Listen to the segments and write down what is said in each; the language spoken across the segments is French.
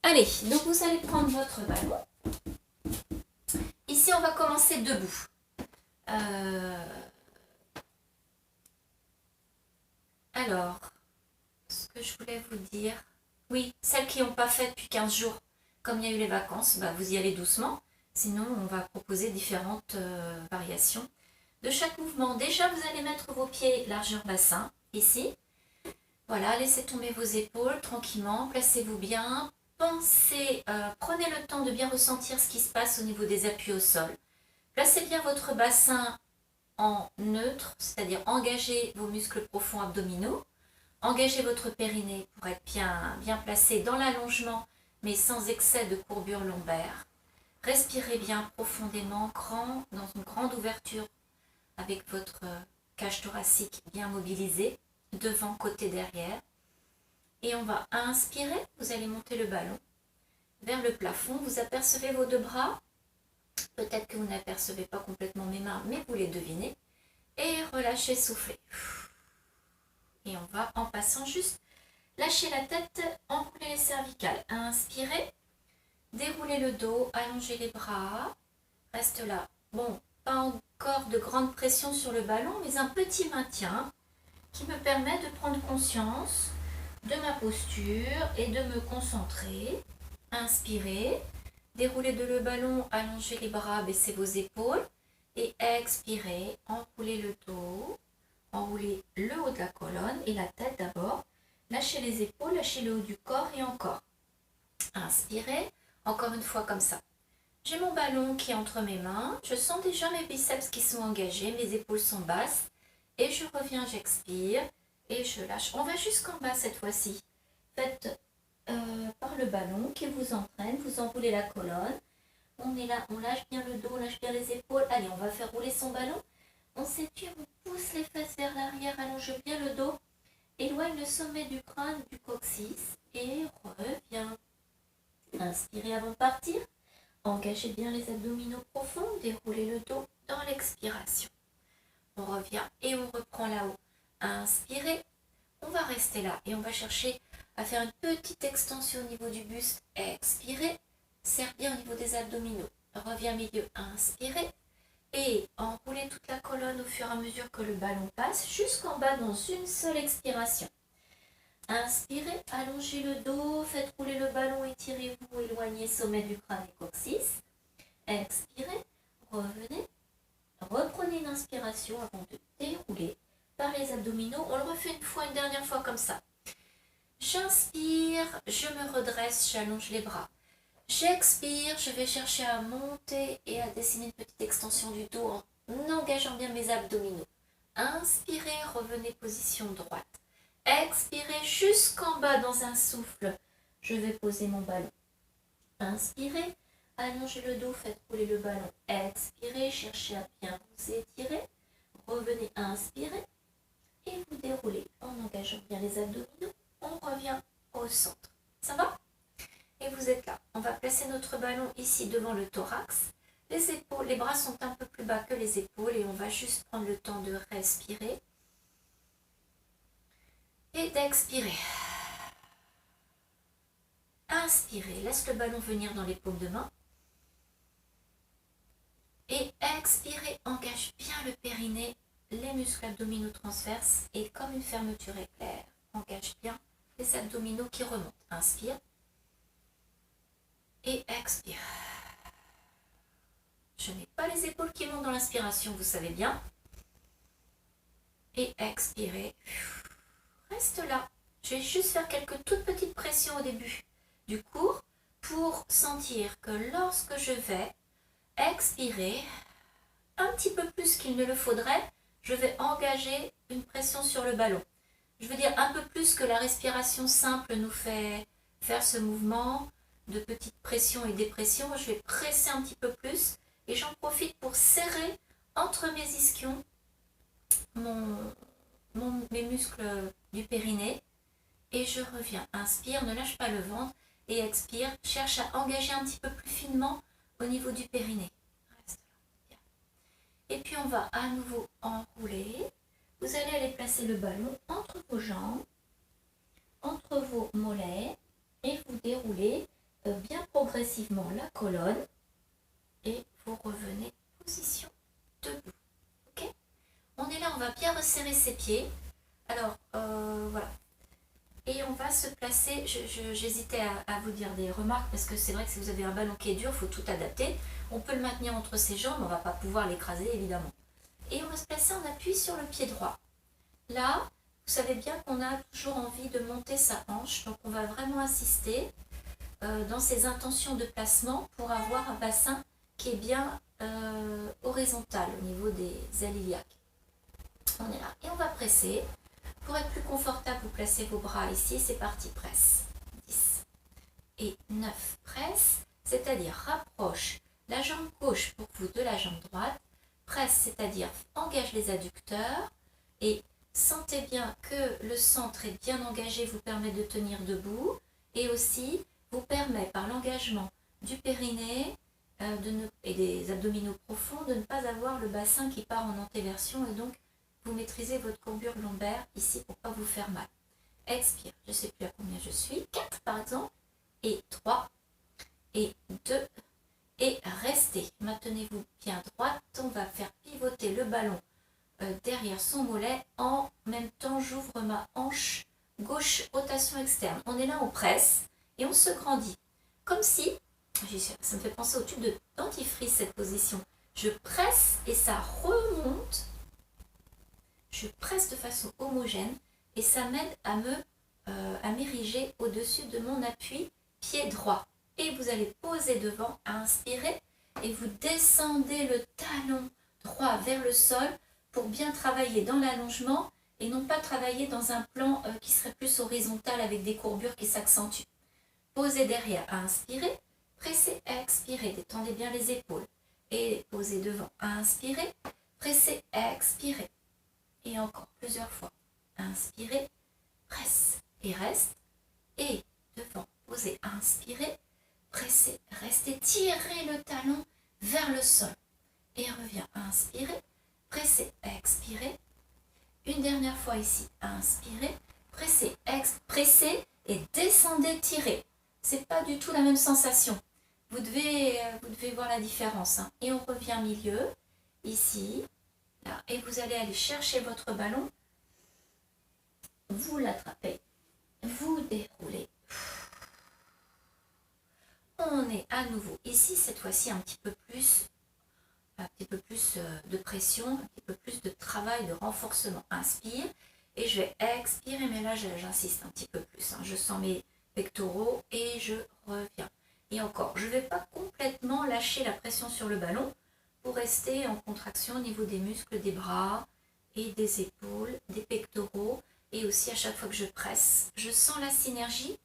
Allez, donc vous allez prendre votre ballon. Ici, on va commencer debout. Alors, ce que je voulais vous dire... Oui, celles qui n'ont pas fait depuis 15 jours, comme il y a eu les vacances, bah, vous y allez doucement. Sinon, on va proposer différentes variations de chaque mouvement. Déjà, vous allez mettre vos pieds largeur bassin, ici. Voilà, laissez tomber vos épaules tranquillement, placez-vous bien. Pensez, prenez le temps de bien ressentir ce qui se passe au niveau des appuis au sol. Placez bien votre bassin en neutre, c'est-à-dire engagez vos muscles profonds abdominaux. Engagez votre périnée pour être bien placé dans l'allongement, mais sans excès de courbure lombaire. Respirez bien profondément, dans une grande ouverture avec votre cage thoracique bien mobilisée, devant, côté, derrière. Et on va inspirer, vous allez monter le ballon vers le plafond. Vous apercevez vos deux bras. Peut-être que vous n'apercevez pas complètement mes mains, mais vous les devinez. Et relâchez, soufflez. Et on va, en passant, juste lâcher la tête, enrouler les cervicales. Inspirez, déroulez le dos, allongez les bras. Reste là. Bon, pas encore de grande pression sur le ballon, mais un petit maintien qui me permet de prendre conscience de ma posture et de me concentrer. Inspirez, déroulez le ballon, allongez les bras, baissez vos épaules. Et expirez, enroulez le dos, enroulez le haut de la colonne et la tête d'abord. Lâchez les épaules, lâchez le haut du corps et encore. Inspirez, encore une fois comme ça. J'ai mon ballon qui est entre mes mains. Je sens déjà mes biceps qui sont engagés, mes épaules sont basses. Et je reviens, j'expire et je lâche. On va jusqu'en bas cette fois-ci. Faites par le ballon qui vous entraîne, vous enroulez la colonne. On est là, on lâche bien le dos, on lâche bien les épaules. Allez, on va faire rouler son ballon. On s'étire, on pousse les fesses vers l'arrière, allonge bien le dos. Éloigne le sommet du crâne, du coccyx et reviens. Inspirez avant de partir. Engagez bien les abdominaux profonds, déroulez le dos dans l'expiration. On revient et on reprend là-haut. Inspirez, on va rester là et on va chercher à faire une petite extension au niveau du buste. Expirez, serre bien au niveau des abdominaux. Reviens milieu, inspirez et enroulez toute la colonne au fur et à mesure que le ballon passe jusqu'en bas dans une seule expiration. Inspirez, allongez le dos, faites rouler le ballon, étirez-vous, éloignez sommet du crâne et coccyx. Expirez, revenez, reprenez une inspiration avant de dérouler par les abdominaux. On le refait une dernière fois comme ça. J'inspire, je me redresse, j'allonge les bras. J'expire, je vais chercher à monter et à dessiner une petite extension du dos en engageant bien mes abdominaux. Inspirez, revenez position droite. Expirez jusqu'en bas dans un souffle. Je vais poser mon ballon. Inspirez, allongez le dos, faites rouler le ballon. Expirez, cherchez à bien vous étirer. Revenez, inspirez et vous déroulez en engageant bien les abdominaux. On revient au centre. Ça va? Et vous êtes là. On va placer notre ballon ici devant le thorax. Les épaules, les bras sont un peu plus bas que les épaules et on va juste prendre le temps de respirer et d'expirer. Inspirez, laisse le ballon venir dans les paumes de main. Et expirez, engage bien le périnée, les muscles abdominaux transverses et comme une fermeture éclair, engage bien les abdominaux qui remontent. Inspire et expire. Je n'ai pas les épaules qui montent dans l'inspiration, vous savez bien. Et expirez. Reste là. Je vais juste faire quelques toutes petites pressions au début du cours pour sentir que lorsque je vais expirer un petit peu plus qu'il ne le faudrait, je vais engager une pression sur le ballon. Je veux dire un peu plus que la respiration simple nous fait faire ce mouvement de petite pression et dépression. Je vais presser un petit peu plus et j'en profite pour serrer entre mes ischions mes muscles du périnée et je reviens. Inspire, ne lâche pas le ventre et expire, cherche à engager un petit peu plus finement au niveau du périnée. Reste là. Et puis on va à nouveau enrouler. Vous allez aller placer le ballon entre vos jambes, entre vos mollets et vous déroulez bien progressivement la colonne et vous revenez position debout. Ok? On est là, on va bien resserrer ses pieds. Alors, voilà. Et on va se placer, j'hésitais à vous dire des remarques parce que c'est vrai que si vous avez un ballon qui est dur, il faut tout adapter. On peut le maintenir entre ses jambes, on ne va pas pouvoir l'écraser évidemment. Et on va se placer en appui sur le pied droit. Là, vous savez bien qu'on a toujours envie de monter sa hanche, donc on va vraiment insister dans ses intentions de placement pour avoir un bassin qui est bien horizontal au niveau des ailes iliaques. On est là et on va presser. Pour être plus confortable, vous placez vos bras ici, c'est parti, presse. 10 et 9, presse, c'est-à-dire rapproche la jambe gauche pour vous de la jambe droite, presse, c'est-à-dire engage les adducteurs et sentez bien que le centre est bien engagé, vous permet de tenir debout et aussi vous permet par l'engagement du périnée et des abdominaux profonds de ne pas avoir le bassin qui part en antéversion et donc vous maîtrisez votre courbure lombaire ici pour ne pas vous faire mal. Expire, je ne sais plus à combien je suis, 4 par exemple, et 3, et 2, et restez. Maintenez-vous bien droite, on va faire pivoter le ballon derrière son mollet. En même temps, j'ouvre ma hanche gauche, rotation externe. On est là, on presse et on se grandit. Comme si, ça me fait penser au tube de dentifrice cette position. Je presse et ça remonte. Je presse de façon homogène et ça m'aide à m'ériger au-dessus de mon appui pied droit. Et vous allez poser devant, inspirer et vous descendez le talon droit vers le sol pour bien travailler dans l'allongement et non pas travailler dans un plan qui serait plus horizontal avec des courbures qui s'accentuent. Posez derrière, inspirez, pressez, expirez, détendez bien les épaules et posez devant, inspirez, pressez, expirez. Et encore plusieurs fois. Inspirez, presse et reste. Et devant, posez, inspirez, pressez, restez, tirez le talon vers le sol. Et reviens, inspirez, pressez, expirez. Une dernière fois ici, inspirez, pressez, pressez et descendez, tirez. C'est pas du tout la même sensation. Vous devez voir la différence. Hein. Et on revient milieu, ici. Et vous allez aller chercher votre ballon, vous l'attrapez, vous déroulez. On est à nouveau ici, cette fois-ci un petit peu plus de pression, un petit peu plus de travail, de renforcement. Inspire et je vais expirer, mais là j'insiste un petit peu plus. Hein. Je sens mes pectoraux et je reviens. Et encore, je ne vais pas complètement lâcher la pression sur le ballon, pour rester en contraction au niveau des muscles des bras et des épaules, des pectoraux. Et aussi à chaque fois que je presse, je sens la synergie.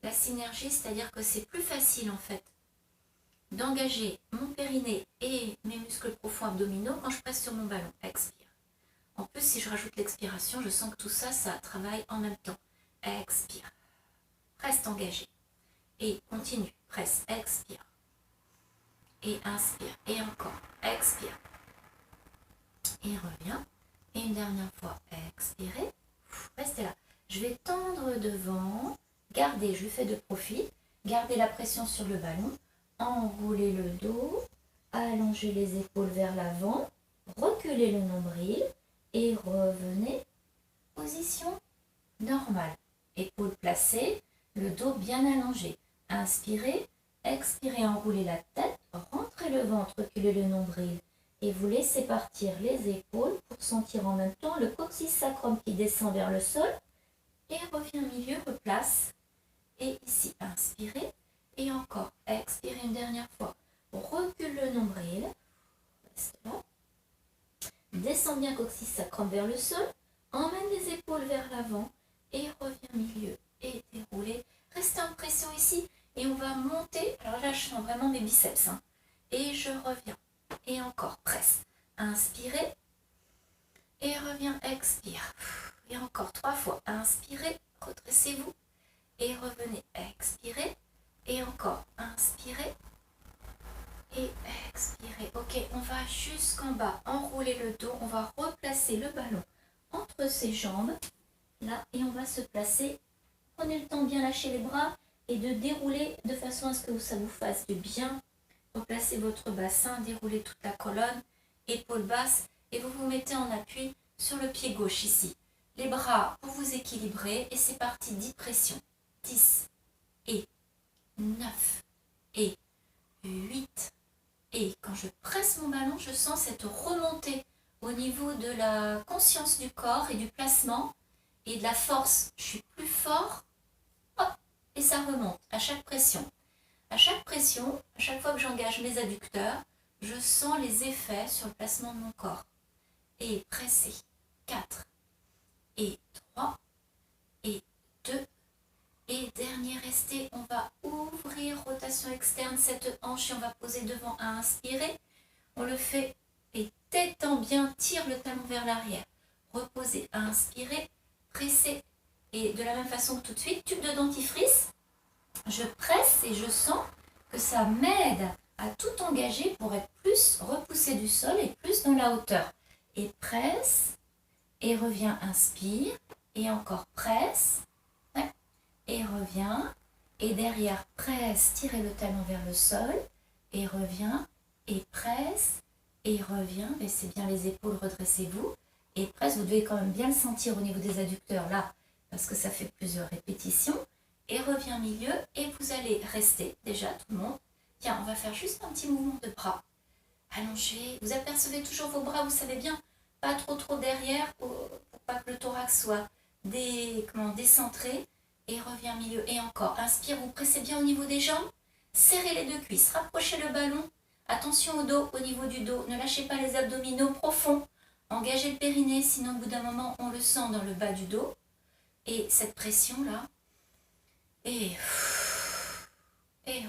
La synergie, c'est-à-dire que c'est plus facile en fait d'engager mon périnée et mes muscles profonds abdominaux quand je presse sur mon ballon. Expire. En plus, si je rajoute l'expiration, je sens que tout ça, ça travaille en même temps. Expire. Reste engagé. Et continue. Presse. Expire. Et inspire, et encore, expire, et reviens, et une dernière fois, expirez, restez là. Je vais tendre devant, gardez, je fais de profil, gardez la pression sur le ballon, enroulez le dos, allongez les épaules vers l'avant, reculez le nombril, et revenez, position normale, épaules placées, le dos bien allongé, inspirez, expirez, enroulez la tête, rentrez le ventre, reculez le nombril et vous laissez partir les épaules pour sentir en même temps le coccyx sacrum qui descend vers le sol et revient au milieu, replace. Et ici, inspirez et encore, expirez une dernière fois. Recule le nombril, reste là. Descend bien coccyx sacrum vers le sol, emmène les épaules vers l'avant et revient au milieu et déroulez. Restez en pression ici. Et on va monter, alors là je sens vraiment mes biceps, hein. Et je reviens, et encore, presse, inspirez, et reviens, expire, et encore 3 fois, inspirez, redressez-vous, et revenez, expirez, et encore, inspirez, et expirez. Ok, on va jusqu'en bas, enrouler le dos, on va replacer le ballon entre ses jambes, là, et on va se placer, prenez le temps de bien lâcher les bras, et de dérouler de façon à ce que ça vous fasse du bien. Replacez votre bassin, déroulez toute la colonne, épaules basses et vous vous mettez en appui sur le pied gauche ici. Les bras pour vous équilibrer et c'est parti, 10 pressions. 10 et 9 et 8 et quand je presse mon ballon, je sens cette remontée au niveau de la conscience du corps et du placement et de la force. Je suis plus fort, hop, et ça remonte à chaque pression. À chaque pression, à chaque fois que j'engage mes adducteurs, je sens les effets sur le placement de mon corps. Et presser. 4 et 3 et 2 et dernier resté, on va ouvrir, rotation externe, cette hanche et on va poser devant à inspirer. On le fait et t'étends bien, tire le talon vers l'arrière. Reposez à inspirer, presser. Et de la même façon que tout de suite, tube de dentifrice, je presse et je sens que ça m'aide à tout engager pour être plus repoussé du sol et plus dans la hauteur. Et presse, et reviens, inspire, et encore presse, et reviens, et derrière presse, tirez le talon vers le sol, et reviens, et presse, et reviens, baissez bien les épaules, redressez-vous, et presse, vous devez quand même bien le sentir au niveau des adducteurs là, parce que ça fait plusieurs répétitions, et reviens milieu, et vous allez rester, déjà tout le monde. Tiens, on va faire juste un petit mouvement de bras. Allongez, vous apercevez toujours vos bras, vous savez bien, pas trop derrière, pour pas que le thorax soit décentré, et reviens milieu, et encore, inspire, vous pressez bien au niveau des jambes, serrez les deux cuisses, rapprochez le ballon, attention au dos, au niveau du dos, ne lâchez pas les abdominaux profonds, engagez le périnée, sinon au bout d'un moment, on le sent dans le bas du dos, et cette pression là, et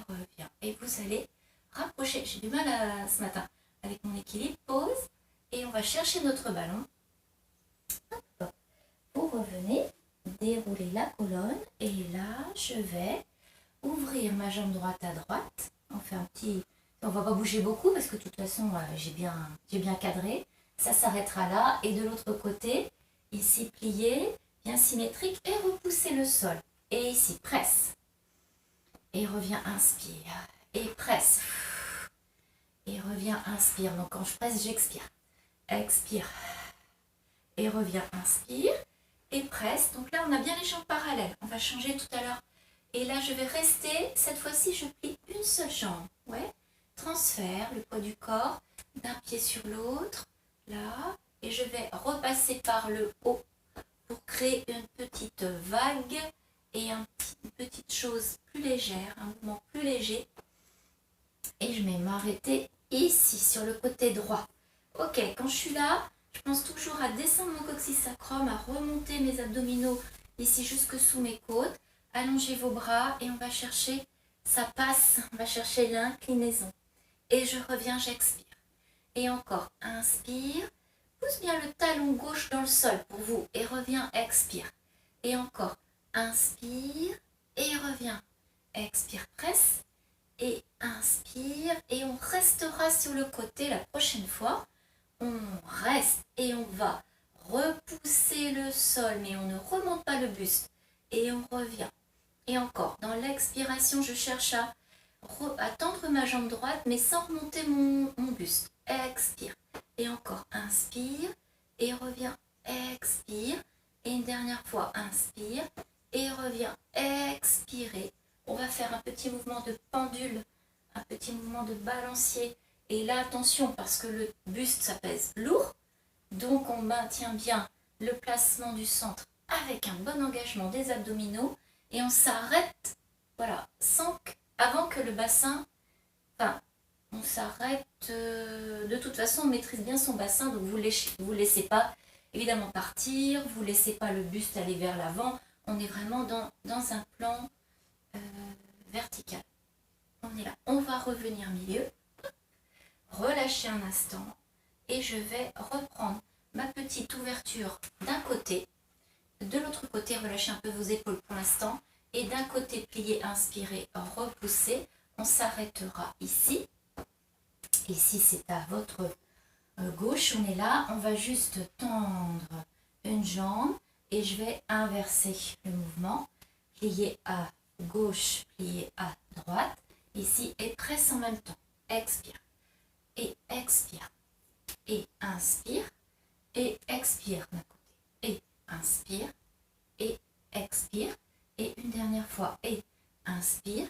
reviens, et vous allez rapprocher, j'ai du mal ce matin avec mon équilibre, pause, et on va chercher notre ballon, hop, vous revenez, déroulez la colonne, et là, je vais ouvrir ma jambe droite à droite, on fait un petit, on va pas bouger beaucoup, parce que de toute façon, j'ai bien cadré, ça s'arrêtera là, et de l'autre côté, ici, plié, bien symétrique, et repousser le sol, et ici, presse, et reviens, inspire, et presse, et reviens, inspire, donc quand je presse, j'expire, expire, et reviens, inspire, et presse, donc là on a bien les jambes parallèles, on va changer tout à l'heure, et là je vais rester, cette fois-ci je plie une seule jambe, ouais, transfert le poids du corps d'un pied sur l'autre, là, et je vais repasser par le haut pour créer une petite vague, et une petite chose plus légère, un mouvement plus léger, et je vais m'arrêter ici, sur le côté droit. Ok, quand je suis là, je pense toujours à descendre mon coccyx sacrum, à remonter mes abdominaux ici jusque sous mes côtes. Allongez vos bras et on va chercher, ça passe, on va chercher l'inclinaison. Et je reviens, j'expire. Et encore, inspire, pousse bien le talon gauche dans le sol pour vous et reviens, expire. Et encore, inspire et reviens, expire, presse. Et inspire et on restera sur le côté la prochaine fois. On reste et on va repousser le sol, mais on ne remonte pas le buste. Et on revient. Et encore, dans l'expiration, je cherche à tendre ma jambe droite, mais sans remonter mon buste. Expire. Et encore, inspire et reviens. Expire. Et une dernière fois, inspire et reviens. Expirer. On va faire un petit mouvement de pendule, un petit mouvement de balancier. Et là, attention, parce que le buste, ça pèse lourd. Donc, on maintient bien le placement du centre avec un bon engagement des abdominaux. Et on s'arrête, voilà, avant que le bassin... Enfin, on s'arrête... de toute façon, on maîtrise bien son bassin. Donc, vous ne laissez pas, évidemment, partir. Vous ne laissez pas le buste aller vers l'avant. On est vraiment dans un plan vertical. On est là. On va revenir milieu. Relâcher un instant. Et je vais reprendre ma petite ouverture d'un côté. De l'autre côté, relâchez un peu vos épaules pour l'instant. Et d'un côté, plier, inspirer, repousser. On s'arrêtera ici. Ici, c'est à votre gauche. On est là. On va juste tendre une jambe. Et je vais inverser le mouvement. Plier à gauche plié à droite. Ici, et presse en même temps. Expire. Et expire. Et inspire. Et expire d'un côté. Et inspire. Et expire. Et une dernière fois. Et inspire.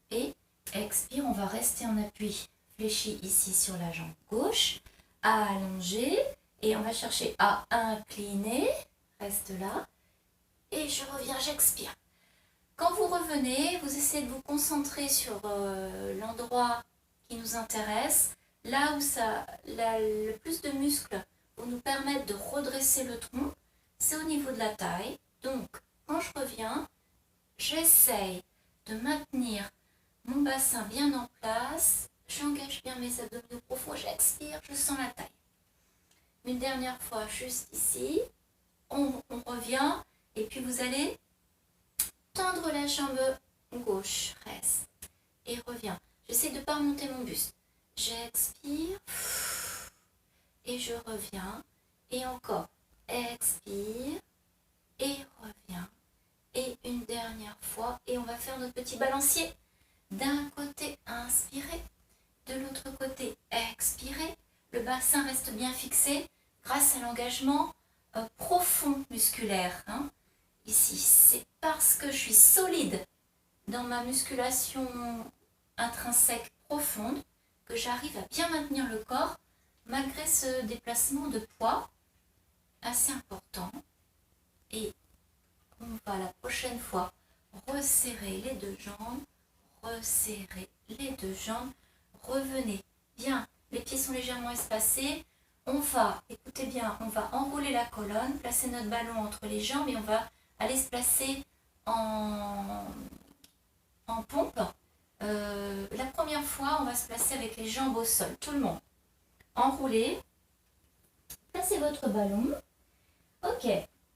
Et expire. On va rester en appui fléchi ici sur la jambe gauche. À allonger. Et on va chercher à incliner. Reste là. Et je reviens, j'expire. Quand vous revenez, vous essayez de vous concentrer sur l'endroit qui nous intéresse, là où le plus de muscles vont nous permettre de redresser le tronc, c'est au niveau de la taille. Donc, quand je reviens, j'essaye de maintenir mon bassin bien en place, j'engage bien mes abdominaux profonds, j'expire, je sens la taille. Une dernière fois, juste ici, on revient, et puis vous allez tendre la jambe gauche, reste, et reviens. J'essaie de ne pas remonter mon buste. J'expire, et je reviens, et encore, expire, et reviens, et une dernière fois, et on va faire notre petit balancier. D'un côté, inspirez, de l'autre côté, expirez. Le bassin reste bien fixé grâce à l'engagement profond musculaire. Ici, c'est parce que je suis solide dans ma musculation intrinsèque profonde que j'arrive à bien maintenir le corps malgré ce déplacement de poids assez important. Et on va la prochaine fois resserrer les deux jambes, resserrer les deux jambes, revenez bien, les pieds sont légèrement espacés. On va, écoutez bien, on va enrouler la colonne, placer notre ballon entre les jambes et on va aller se placer en pompe. La première fois, on va se placer avec les jambes au sol. Tout le monde. Enroulez. Placez votre ballon. Ok.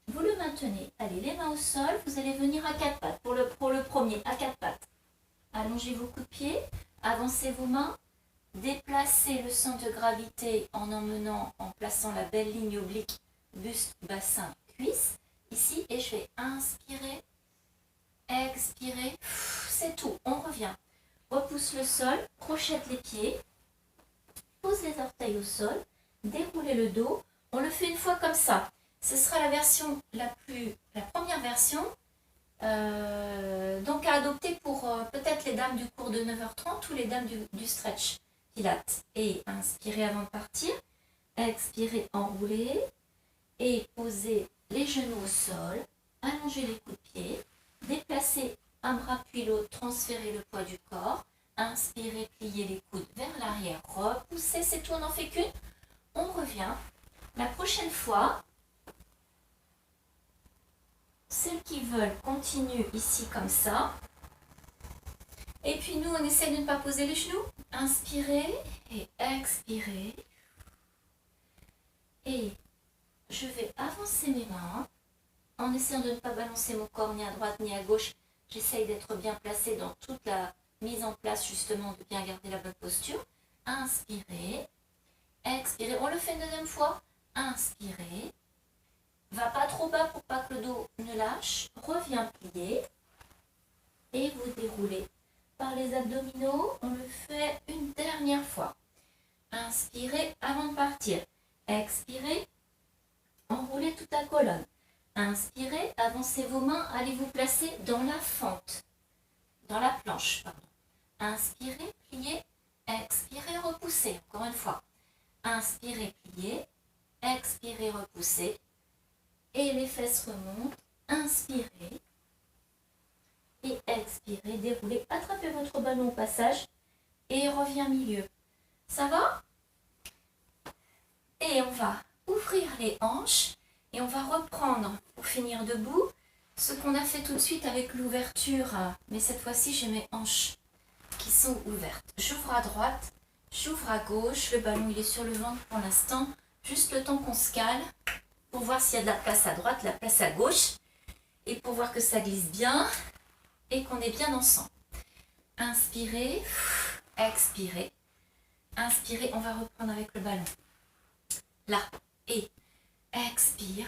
Vous le maintenez. Allez, les mains au sol. Vous allez venir à quatre pattes. Pour le premier, à quatre pattes. Allongez vos coups de pied. Avancez vos mains. Déplacez le centre de gravité en emmenant, en plaçant la belle ligne oblique, buste, bassin, cuisse. Ici, et je vais inspirer, expirer, c'est tout, on revient. Repousse le sol, crochette les pieds, pose les orteils au sol, déroulez le dos. On le fait une fois comme ça. Ce sera la version la première version, donc à adopter pour peut-être les dames du cours de 9h30 ou les dames du stretch pilates. Et inspirez avant de partir, expirez, enroulez et posez les genoux au sol, allongez les coups de pied, déplacez un bras puis l'autre, transférez le poids du corps, inspirez, pliez les coudes vers l'arrière, repoussez, c'est tout, on n'en fait qu'une. On revient. La prochaine fois, celles qui veulent continuent ici comme ça. Et puis nous, on essaie de ne pas poser les genoux. Inspirez et expirez. Et je vais avancer mes mains en essayant de ne pas balancer mon corps ni à droite ni à gauche. J'essaye d'être bien placée dans toute la mise en place justement de bien garder la bonne posture. Inspirez, expirez. On le fait une deuxième fois. Inspirez. Va pas trop bas pour pas que le dos ne lâche. Reviens plier. Et vous déroulez par les abdominaux. On le fait une dernière fois. Inspirez avant de partir. Expirez. Enroulez toute la colonne. Inspirez, avancez vos mains, allez vous placer dans la fente, dans la planche, pardon. Inspirez, pliez, expirez, repoussez, encore une fois. Inspirez, pliez, expirez, repoussez. Et les fesses remontent, inspirez. Et expirez, déroulez, attrapez votre ballon au passage et revient milieu. Ça va? Et on va ouvrir les hanches et on va reprendre, pour finir debout, ce qu'on a fait tout de suite avec l'ouverture. Mais cette fois-ci, j'ai mes hanches qui sont ouvertes. J'ouvre à droite, j'ouvre à gauche. Le ballon, il est sur le ventre pour l'instant. Juste le temps qu'on se cale pour voir s'il y a de la place à droite, de la place à gauche. Et pour voir que ça glisse bien et qu'on est bien ensemble. Inspirez, expirez. Inspirez, on va reprendre avec le ballon. Là, et expire.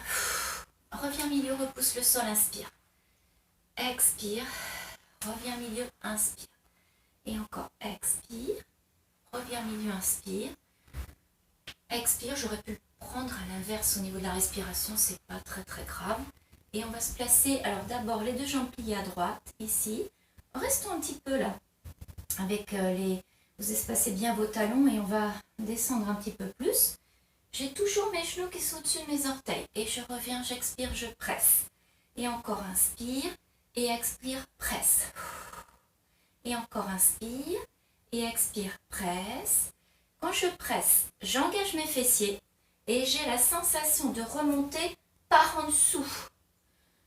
Reviens milieu, repousse le sol, inspire. Expire, reviens milieu, inspire. Et encore, expire, reviens milieu, inspire. Expire, j'aurais pu prendre à l'inverse au niveau de la respiration, c'est pas très grave. Et on va se placer, alors d'abord les deux jambes pliées à droite, ici. Restons un petit peu là, avec vous espacez bien vos talons et on va descendre un petit peu plus. J'ai toujours mes genoux qui sont au-dessus de mes orteils. Et je reviens, j'expire, je presse. Et encore inspire, et expire, presse. Et encore inspire, et expire, presse. Quand je presse, j'engage mes fessiers et j'ai la sensation de remonter par en dessous.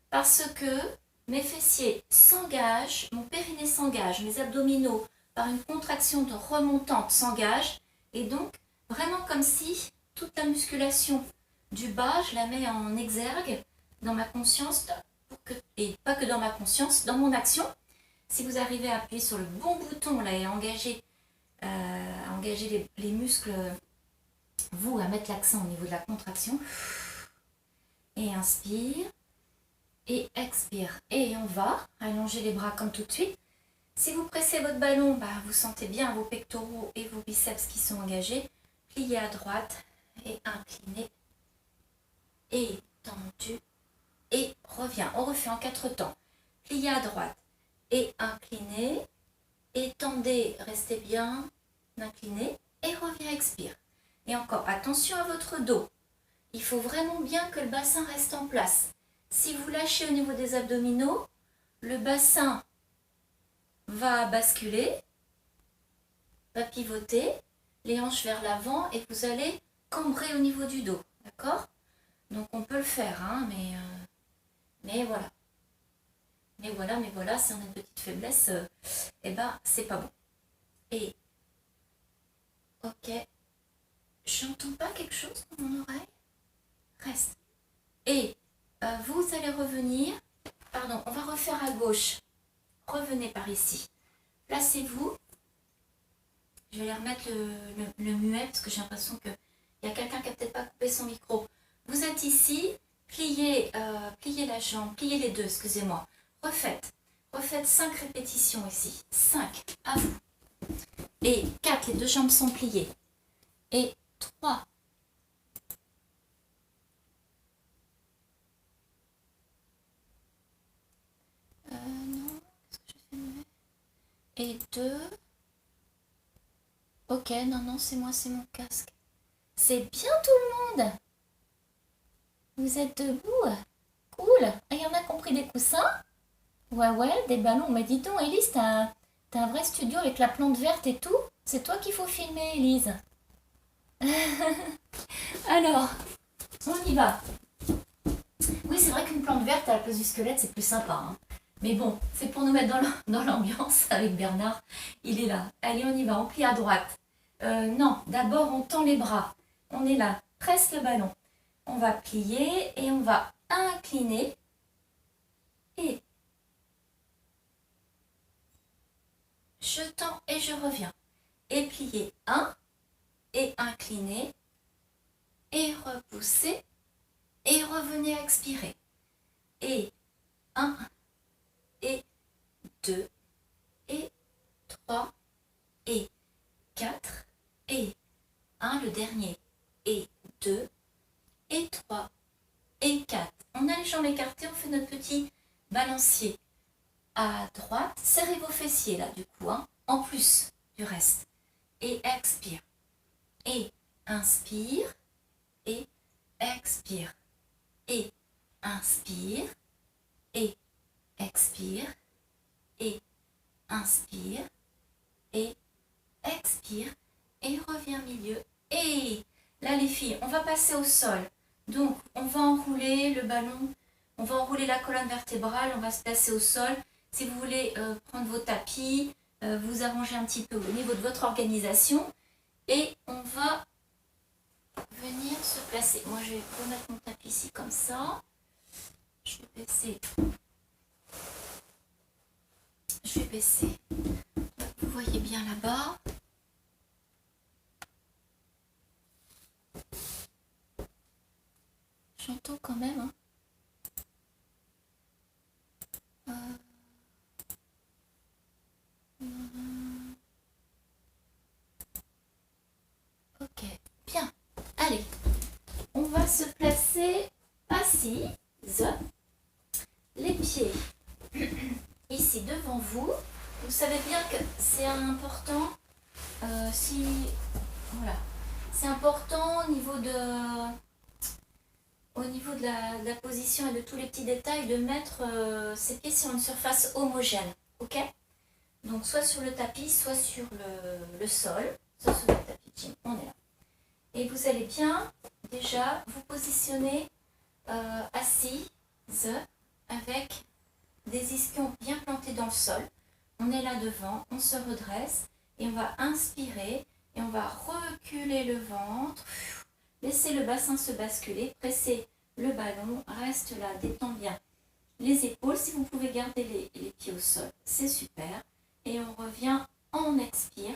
Parce que mes fessiers s'engagent, mon périnée s'engage, mes abdominaux, par une contraction de remontante, s'engagent. Et donc, vraiment comme si toute la musculation du bas, je la mets en exergue dans ma conscience, et pas que dans ma conscience, dans mon action. Si vous arrivez à appuyer sur le bon bouton là, et à engager les muscles, vous, à mettre l'accent au niveau de la contraction. Et inspire. Et expire. Et on va allonger les bras comme tout de suite. Si vous pressez votre ballon, vous sentez bien vos pectoraux et vos biceps qui sont engagés. Pliez à droite et incliné. Et tendu. Et reviens. On refait en 4 temps. Pliez à droite et incliné. Et tendez, restez bien incliné. Et reviens, expire. Et encore, attention à votre dos. Il faut vraiment bien que le bassin reste en place. Si vous lâchez au niveau des abdominaux, le bassin va basculer, va pivoter, les hanches vers l'avant et vous allez cambrer au niveau du dos. D'accord? Donc on peut le faire, hein, mais voilà. Mais voilà, si on a une petite faiblesse, c'est pas bon. Et, ok, j'entends pas quelque chose dans mon oreille? Reste. Et vous allez revenir, pardon, on va refaire à gauche. Revenez par ici. Placez-vous. Je vais aller remettre le muet parce que j'ai l'impression qu'il y a quelqu'un qui n'a peut-être pas coupé son micro. Vous êtes ici, pliez la jambe, pliez les deux, excusez-moi. Refaites 5 répétitions ici. 5, à vous. Et 4, les deux jambes sont pliées. Et 3. Non, qu'est-ce que je fais mauvais? Et 2. Ok, non, c'est moi, c'est mon casque. C'est bien tout le monde. Vous êtes debout? Cool. Il y en a qui ont pris des coussins? Ouais, des ballons. Mais dis donc, Élise, t'as un vrai studio avec la plante verte et tout? C'est toi qu'il faut filmer, Élise. Alors, on y va. Oui, c'est vrai qu'une plante verte à la place du squelette, c'est plus sympa. Hein. Mais bon, c'est pour nous mettre dans l'ambiance avec Bernard. Il est là. Allez, on y va. On plie à droite. Non, d'abord, on tend les bras. On est là. Presse le ballon. On va plier et on va incliner. Et je tends et je reviens. Et plier 1. Et incliner. Et repousser. Et revenez à expirer. Et 1. Et 2. Et 3. Et 4. Et 1, le dernier. Et 2. Et 3. Et 4. On a les jambes écartées, on fait notre petit balancier. À droite, serrez vos fessiers là du coup, hein, en plus du reste. Et expire. Et inspire. Et expire. Et inspire. Et expire. Et inspire. Et expire. Et reviens milieu. Et là les filles, on va passer au sol. Donc on va enrouler le ballon. On va enrouler la colonne vertébrale. On va se placer au sol. Si vous voulez prendre vos tapis, vous arranger un petit peu au niveau de votre organisation. Et on va venir se placer. Moi, je vais remettre mon tapis ici comme ça. Je vais baisser. Vous voyez bien là-bas. J'entends quand même. Hein. Ok, bien. Allez, on va se placer assise, les pieds ici devant vous. Vous savez bien que c'est important, voilà, c'est important au niveau de la position et de tous les petits détails, de mettre ses pieds sur une surface homogène, ok? Donc soit sur le tapis, soit sur le sol, soit sur le tapis de gym, on est là. Et vous allez bien déjà vous positionner assise avec des ischions bien plantés dans le sol. On est là devant, on se redresse et on va inspirer et on va reculer le ventre. Laissez le bassin se basculer, pressez le ballon, reste là, détends bien les épaules. Si vous pouvez garder les pieds au sol, c'est super. Et on revient, on expire.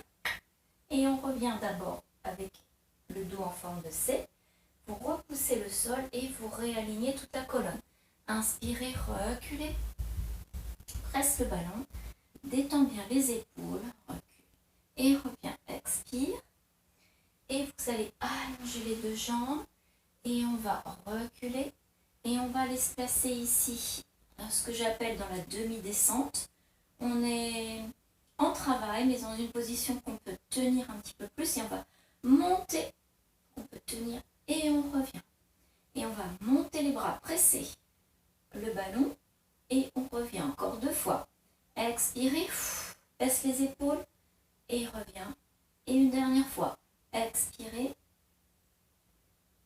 Et on revient d'abord avec le dos en forme de C. Vous repoussez le sol et vous réalignez toute la colonne. Inspirez, reculez. Presse le ballon. Détends bien les épaules. Recule. Et reviens, expire. Et vous allez allonger les deux jambes. Et on va reculer. Et on va aller se placer ici, ce que j'appelle dans la demi-descente. On est en travail, mais dans une position qu'on peut tenir un petit peu plus. Et on va monter. On peut tenir et on revient. Et on va monter les bras, presser le ballon. Et on revient encore 2 fois. Expirez, baisse les épaules et revient. Et une dernière fois. Expirez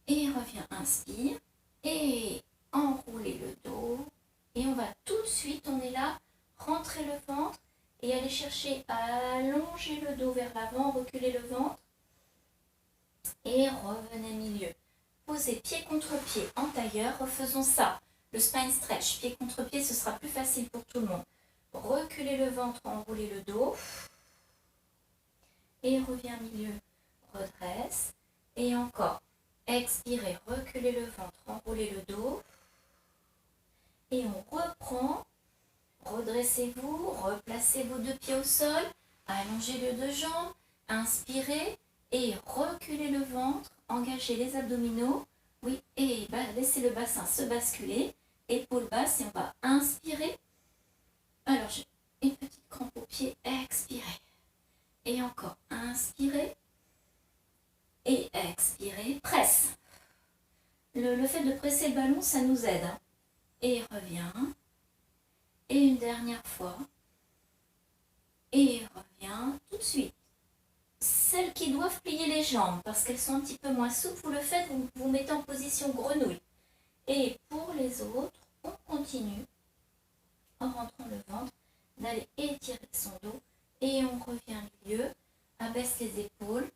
et revient, inspire. Et enroulez le dos. Et on va tout de suite, on est là, rentrer le ventre et aller chercher à allonger le dos vers l'avant, reculer le ventre. Et revenez milieu. Posez pied contre pied en tailleur. Refaisons ça. Le spine stretch, pied contre pied, ce sera plus facile pour tout le monde. Reculez le ventre, enroulez le dos. Et reviens milieu, redresse. Et encore. Expirez, reculez le ventre, enroulez le dos. Et on reprend. Redressez-vous, replacez vos 2 pieds au sol. Allongez les 2 jambes. Inspirez. Et reculez le ventre, engagez les abdominaux, oui, et laissez le bassin se basculer, épaules basses, et on va inspirer. Alors, j'ai une petite crampe au pied, expirez. Et encore, inspirez. Et expirez, presse. Le fait de presser le ballon, ça nous aide. Hein. Et reviens. Et une dernière fois. Et reviens tout de suite. Celles qui doivent plier les jambes parce qu'elles sont un petit peu moins souples, vous le faites, vous vous mettez en position grenouille. Et pour les autres, on continue en rentrant le ventre, d'aller étirer son dos et on revient au milieu, abaisse les épaules.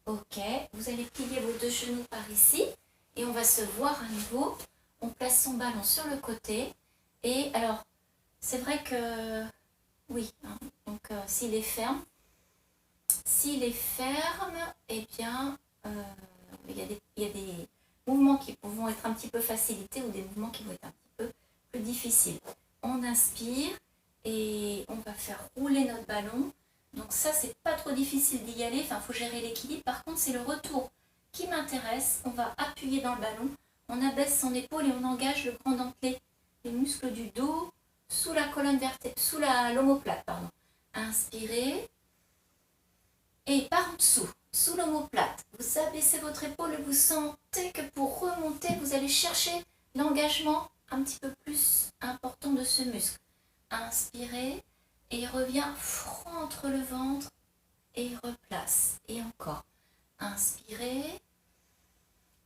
Ok, vous allez plier vos 2 genoux par ici et on va se voir à nouveau. On place son ballon sur le côté et alors, c'est vrai que oui, hein, donc s'il est ferme, eh bien, il y a des mouvements qui vont être un petit peu facilités ou des mouvements qui vont être un petit peu plus difficiles. On inspire et on va faire rouler notre ballon. Donc ça, c'est pas trop difficile d'y aller. Enfin, il faut gérer l'équilibre. Par contre, c'est le retour qui m'intéresse. On va appuyer dans le ballon. On abaisse son épaule et on engage le grand dentelé, les muscles du dos, sous la colonne vertébrale, sous l'omoplate, pardon. Inspirez. Et par en dessous, sous l'omoplate, vous abaissez votre épaule et vous sentez que pour remonter, vous allez chercher l'engagement un petit peu plus important de ce muscle. Inspirez et reviens, rentre le ventre et replace. Et encore. Inspirez.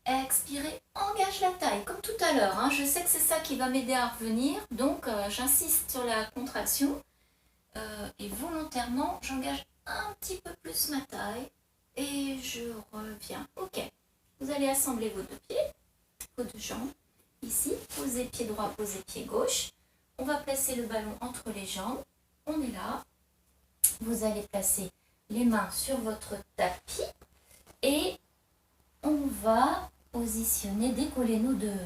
Expirez, engage la taille, comme tout à l'heure. Hein. Je sais que c'est ça qui va m'aider à revenir, donc j'insiste sur la contraction. Et volontairement, j'engage un petit peu plus ma taille et je reviens. Ok, vous allez assembler vos 2 pieds, vos 2 jambes. Ici, posez pied droit, posez pied gauche. On va placer le ballon entre les jambes. On est là. Vous allez placer les mains sur votre tapis et on va positionner, décoller nos deux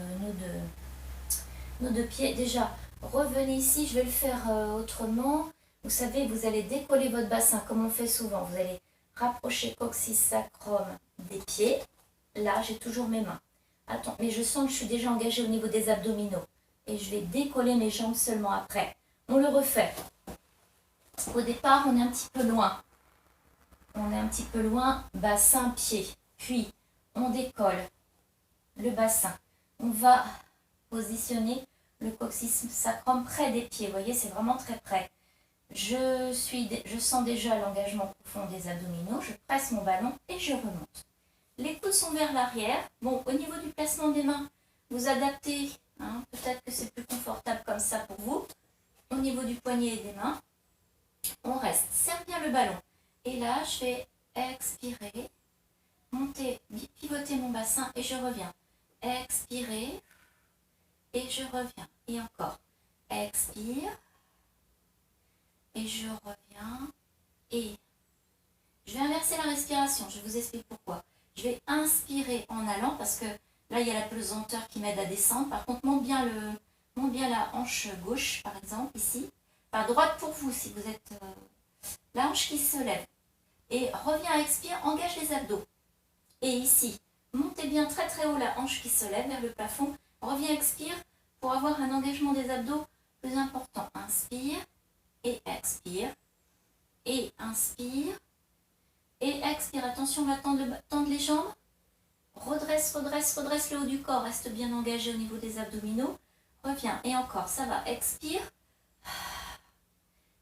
pieds. Déjà, revenez ici, je vais le faire autrement. Vous savez, vous allez décoller votre bassin comme on fait souvent. Vous allez rapprocher coccyx sacrum des pieds. Là, j'ai toujours mes mains. Attends, mais je sens que je suis déjà engagée au niveau des abdominaux. Et je vais décoller mes jambes seulement après. On le refait. Au départ, on est un petit peu loin. On est un petit peu loin, bassin, pied. Puis, on décolle le bassin. On va positionner le coccyx sacrum près des pieds. Vous voyez, c'est vraiment très près. Je sens déjà l'engagement profond des abdominaux. Je presse mon ballon et je remonte. Les coudes sont vers l'arrière. Bon, au niveau du placement des mains, vous adaptez. Hein, peut-être que c'est plus confortable comme ça pour vous. Au niveau du poignet et des mains, on reste. Serre bien le ballon. Et là, je vais expirer, monter, pivoter mon bassin et je reviens. Expirer et je reviens. Et encore. Expire et je reviens. Et je vais inverser la respiration. Je vous explique pourquoi. Je vais inspirer en allant parce que là, il y a la pesanteur qui m'aide à descendre. Par contre, monte bien la hanche gauche, par exemple, ici. Enfin, droite pour vous, si vous êtes... la hanche qui se lève. Et reviens, expire, engage les abdos. Et ici, montez bien très très haut la hanche qui se lève vers le plafond. Reviens, expire pour avoir un engagement des abdos plus important. Inspire et expire. Et inspire et expire. Attention, on va tendre les jambes. Redresse, redresse, redresse le haut du corps. Reste bien engagé au niveau des abdominaux. Reviens. Et encore, ça va. Expire.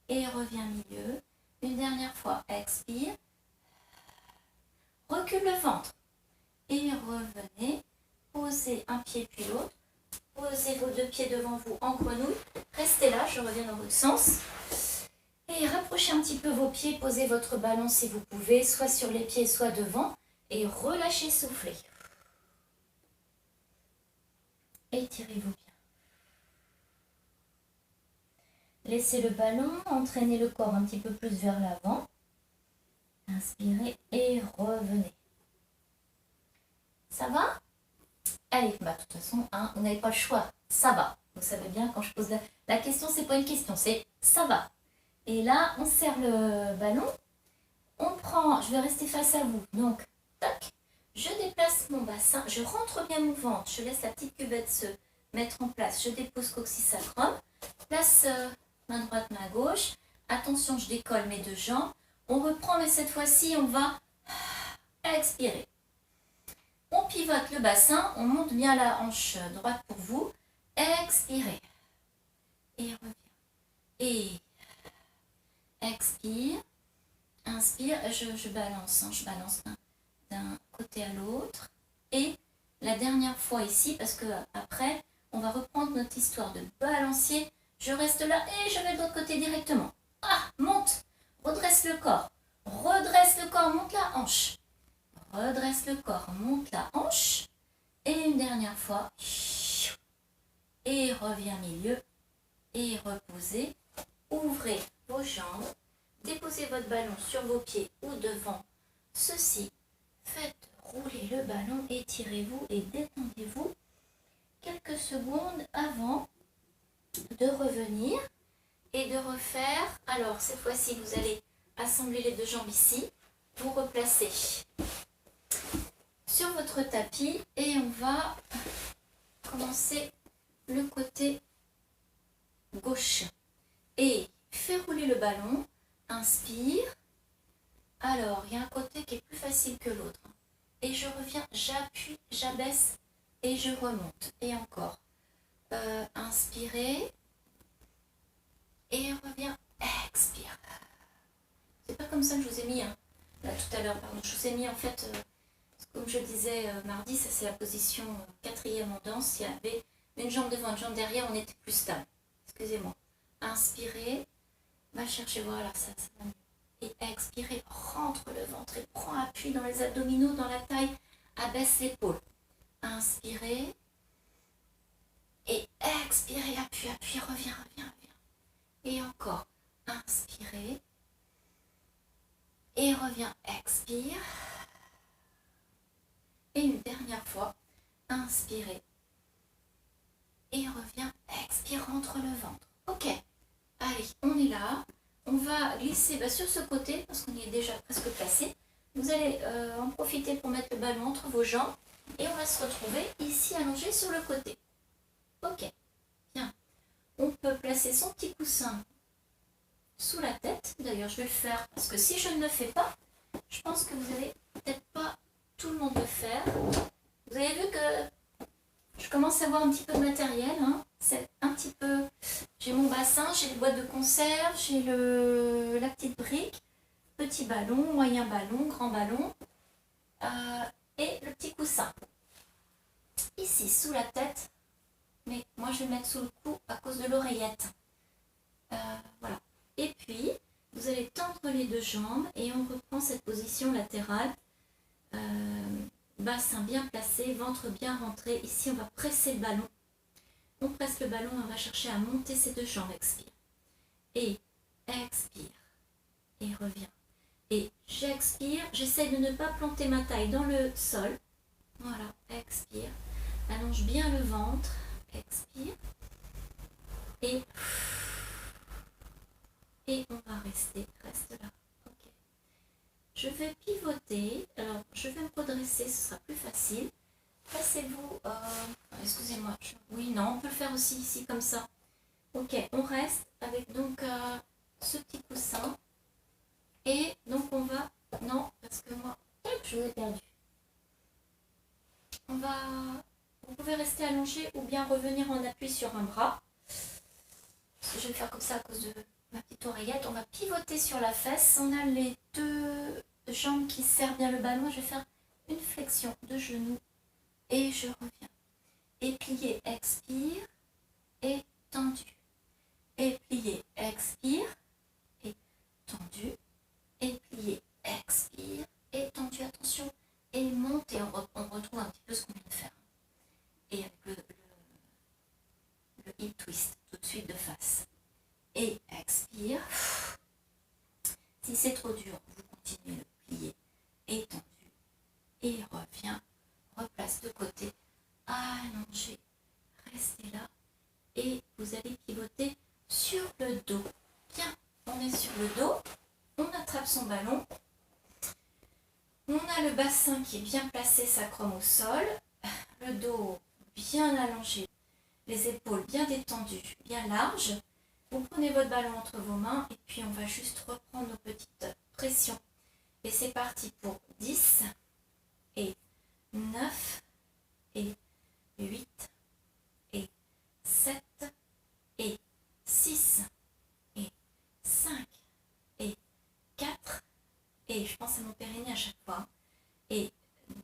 Et reviens milieu. Une dernière fois. Expire. Recule le ventre. Et revenez. Posez un pied puis l'autre. Posez vos deux pieds devant vous en grenouille. Restez là, je reviens dans votre sens. Et rapprochez un petit peu vos pieds. Posez votre ballon si vous pouvez, soit sur les pieds, soit devant. Et relâchez, soufflez. Étirez-vous bien. Laissez le ballon, entraînez le corps un petit peu plus vers l'avant. Inspirez et revenez. Ça va? Allez, bah, de toute façon, hein, vous n'avez pas le choix. Ça va. Vous savez bien, quand je pose la question, c'est pas une question, c'est ça va. Et là, on serre le ballon. On prend, je vais rester face à vous. Donc, tac. Je déplace mon bassin, je rentre bien mon ventre. Je laisse la petite cuvette se mettre en place. Je dépose coccyx sacrum. Place main droite, main gauche. Attention, je décolle mes deux jambes. On reprend, mais cette fois-ci, on va expirer. On pivote le bassin, on monte bien la hanche droite pour vous. Expirez. Et revient. Et expire. Inspire. Je balance. Je balance d'un côté à l'autre. Et la dernière fois ici, parce que après, on va reprendre notre histoire de balancier. Je reste là et je vais de l'autre côté directement. Ah, monte. Redresse le corps. Redresse le corps, monte la hanche. Redresse le corps, monte la hanche. Et une dernière fois. Et reviens milieu. Et reposez. Ouvrez vos jambes. Déposez votre ballon sur vos pieds ou devant ceci. Faites rouler le ballon. Étirez-vous et détendez-vous quelques secondes avant de revenir et de refaire. Alors, cette fois-ci, vous allez assembler les deux jambes ici. Vous replacez sur votre tapis et on va commencer le côté gauche et fais rouler le ballon. Inspire. Alors, il y a un côté qui est plus facile que l'autre et je reviens, j'appuie, j'abaisse et je remonte et encore. Inspirez et reviens, expire. C'est pas comme ça que je vous ai mis, hein. Là tout à l'heure, pardon, je vous ai mis en fait, comme je disais mardi, ça c'est la position 4e en danse. Il y avait une jambe devant, une jambe derrière, on était plus stable. Excusez-moi. Inspirez, va chercher, voilà, ça va mieux. Et expirez, rentre le ventre et prends appui dans les abdominaux, dans la taille, abaisse l'épaule. Inspirez. Et expirez, appuie, appuie, reviens, reviens, reviens. Et encore, inspirez. Et reviens, expire. Et une dernière fois, inspirez. Et reviens, expire, rentre le ventre. Ok, allez, on est là. on va glisser sur ce côté, parce qu'on y est déjà presque placé. Vous allez en profiter pour mettre le ballon entre vos jambes et on va se retrouver ici allongé sur le côté. Ok, bien. On peut placer son petit coussin sous la tête. D'ailleurs, je vais le faire parce que si je ne le fais pas, je pense que vous n'allez peut-être pas tout le monde le faire. Vous avez vu que je commence à avoir un petit peu de matériel. Hein. C'est un petit peu... J'ai mon bassin, j'ai les boîtes de conserve, j'ai la petite brique, petit ballon, moyen ballon, grand ballon et le petit coussin. Ici, sous la tête, mais moi je vais le mettre sous le cou à cause de l'oreillette. Voilà. Et puis, vous allez tendre les deux jambes et on reprend cette position latérale. Bassin bien placé, ventre bien rentré. Ici, on va presser le ballon. On presse le ballon, on va chercher à monter ses deux jambes. Expire. Et expire. Et reviens. Et j'expire. J'essaie de ne pas planter ma taille dans le sol. Voilà, expire. Allonge bien le ventre. Expire. Et on va reste là. Ok. Je vais pivoter. Alors, je vais me redresser, ce sera plus facile. Placez-vous, excusez-moi, oui, non, on peut le faire aussi ici comme ça. Ok, on reste avec donc ce petit coussin. Et donc on va, non, parce que moi, je vous ai perdu. Vous pouvez rester allongé ou bien revenir en appui sur un bras. Parce que je vais le faire comme ça à cause de ma petite oreillette. On va pivoter sur la fesse. On a les deux jambes qui serrent bien le ballon. Je vais faire une flexion de genou. Et je reviens. Et plié, expire. Et tendu. Et plié, expire. Et tendu. Et plié, expire. Et tendu, attention. Et monte et on retrouve un petit peu ce qu'on vient de faire. Et avec le hip twist, tout de suite de face. Et expire. Si c'est trop dur, vous continuez le plier. Et tendu. Et reviens. Replace de côté, allongez, restez là et vous allez pivoter sur le dos. Bien, on est sur le dos, on attrape son ballon, on a le bassin qui est bien placé, sacrum au sol, le dos bien allongé, les épaules bien détendues, bien larges. Vous prenez votre ballon entre vos mains et puis on va juste reprendre nos petites pressions. Et c'est parti pour 10 et 9 et 8 et 7 et 6 et 5 et 4 et je pense à mon périnée à chaque fois et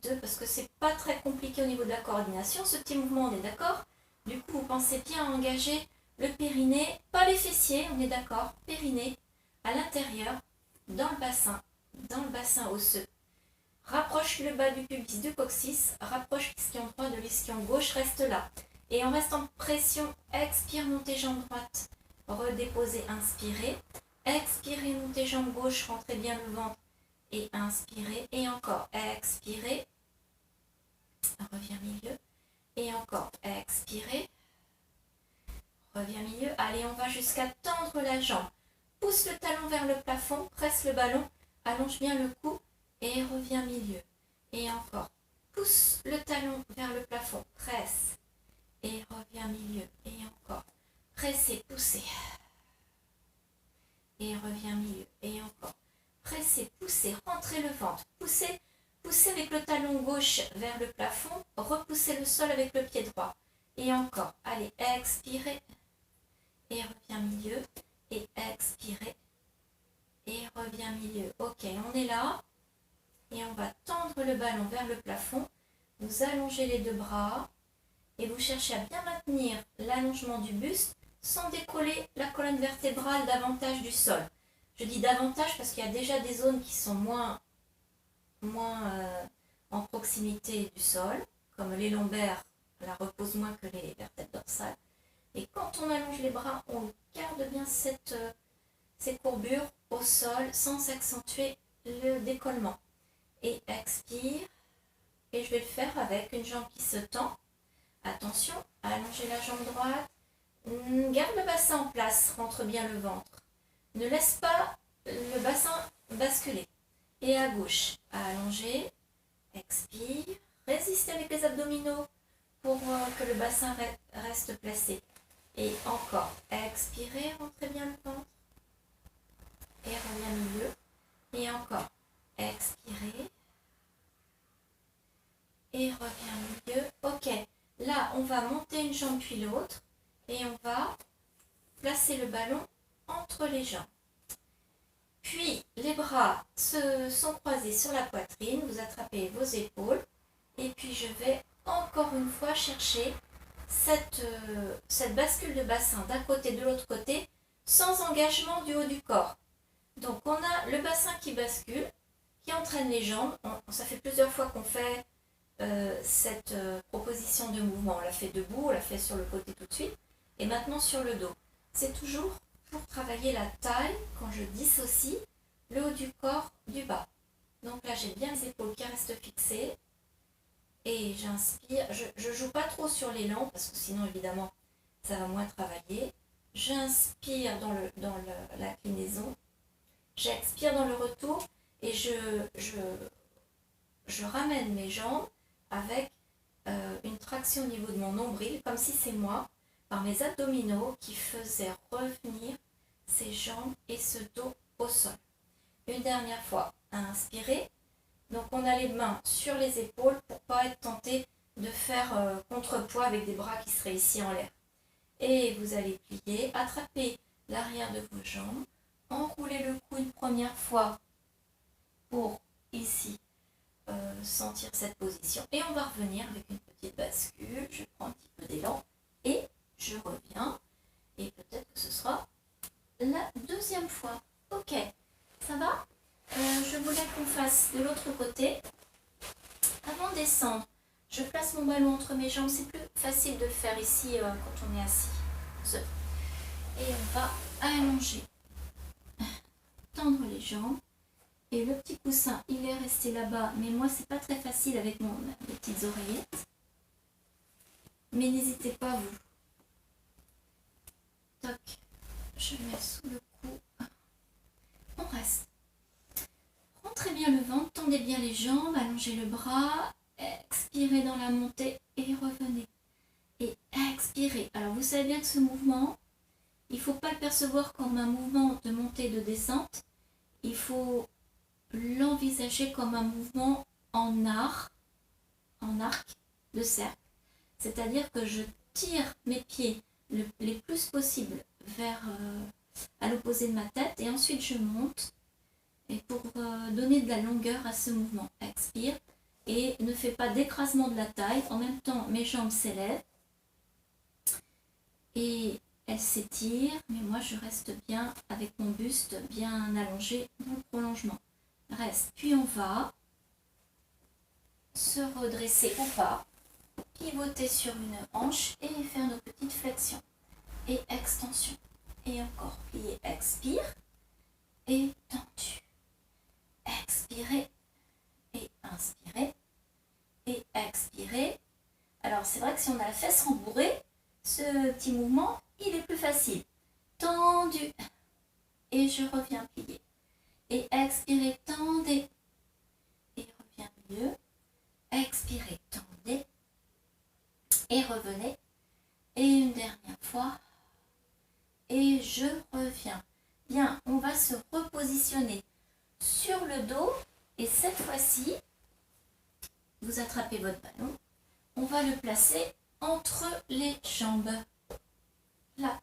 2 parce que c'est pas très compliqué au niveau de la coordination ce petit mouvement, on est d'accord. Du coup vous pensez bien à engager le périnée, pas les fessiers, on est d'accord, périnée à l'intérieur dans le bassin osseux. Rapproche le bas du pubis du coccyx, rapproche l'ischio droit de l'ischio gauche, reste là. Et on reste en pression, expire, montez jambe droite, redéposez, inspirez. Expirez, montez jambe gauche, rentrez bien le ventre et inspirez. Et encore, expirez, reviens milieu. Et encore, expirez, reviens milieu. Allez, on va jusqu'à tendre la jambe. Pousse le talon vers le plafond, presse le ballon, allonge bien le cou. Et reviens milieu. Et encore. Pousse le talon vers le plafond. Presse. Et reviens milieu. Et encore. Pressez, poussez. Et reviens milieu. Et encore. Pressez, poussez. Rentrez le ventre. Poussez. Poussez avec le talon gauche vers le plafond. Repoussez le sol avec le pied droit. Et encore. Allez, expirez. Et reviens milieu. Et expirez. Et reviens milieu. Ok, on est là. Et on va tendre le ballon vers le plafond. Vous allongez les deux bras et vous cherchez à bien maintenir l'allongement du buste sans décoller la colonne vertébrale davantage du sol. Je dis davantage parce qu'il y a déjà des zones qui sont moins en proximité du sol, comme les lombaires, la reposent moins que les vertèbres dorsales. Et quand on allonge les bras, on garde bien ces courbures au sol sans accentuer le décollement. Et expire. Et je vais le faire avec une jambe qui se tend. Attention, allongez la jambe droite. Garde le bassin en place, rentre bien le ventre. Ne laisse pas le bassin basculer. Et à gauche, allongez, expire, résistez avec les abdominaux pour que le bassin reste placé. Et encore, expirez, rentrez bien le ventre. Et revient milieu. Et encore, expirez. Et revient milieu. Ok, là on va monter une jambe puis l'autre. Et on va placer le ballon entre les jambes. Puis les bras se sont croisés sur la poitrine, vous attrapez vos épaules et puis je vais encore une fois chercher cette bascule de bassin d'un côté de l'autre côté sans engagement du haut du corps. Donc on a le bassin qui bascule, qui entraîne les jambes. Ça fait plusieurs fois qu'on fait cette proposition de mouvement. On l'a fait debout, on l'a fait sur le côté tout de suite et maintenant sur le dos. C'est toujours pour travailler la taille quand je dissocie le haut du corps du bas. Donc là, j'ai bien les épaules qui restent fixées. Et j'inspire. Je ne joue pas trop sur l'élan parce que sinon, évidemment, ça va moins travailler. J'inspire dans l'inclinaison. J'expire dans le retour. Et je ramène mes jambes avec une traction au niveau de mon nombril, comme si c'est moi, par mes abdominaux qui faisaient revenir ces jambes et ce dos au sol. Une dernière fois, inspirez. Donc on a les mains sur les épaules pour ne pas être tenté de faire contrepoids avec des bras qui seraient ici en l'air. Et vous allez plier, attraper l'arrière de vos jambes, enrouler le cou une première fois pour ici sentir cette position. Et on va revenir avec une petite bascule. Je prends un petit peu d'élan et je reviens. Et peut-être que ce sera la deuxième fois. Ok, ça va? Je voulais qu'on fasse de l'autre côté. Avant de descendre, je place mon ballon entre mes jambes. C'est plus facile de le faire ici quand on est assis. Et on va allonger, tendre les jambes. Et le petit coussin, il est resté là-bas. Mais moi, c'est pas très facile avec mes petites oreillettes. Mais n'hésitez pas, vous. Toc. Je mets sous le cou. On reste. Rentrez bien le ventre, tendez bien les jambes, allongez le bras, expirez dans la montée et revenez. Et expirez. Alors vous savez bien que ce mouvement, il ne faut pas le percevoir comme un mouvement de montée et de descente. Il faut l'envisager comme un mouvement en arc de cercle. C'est-à-dire que je tire mes pieds les plus possible vers à l'opposé de ma tête et ensuite je monte et pour donner de la longueur à ce mouvement. Expire et ne fais pas d'écrasement de la taille. En même temps, mes jambes s'élèvent et elles s'étirent, mais moi je reste bien avec mon buste bien allongé dans le prolongement. Reste. Puis on va se redresser ou pas, pivoter sur une hanche et faire nos petites flexions et extension. Et encore plier, expire et tendu. Expirez et inspirez et expirez. Alors c'est vrai que si on a la fesse rembourrée, ce petit mouvement, il est plus facile. Tendu et je reviens plier. Et expirez, tendez et reviens mieux. Expirez, tendez et revenez. Et une dernière fois. Et je reviens. Bien, on va se repositionner sur le dos. Et cette fois-ci, vous attrapez votre ballon. On va le placer entre les jambes. Là,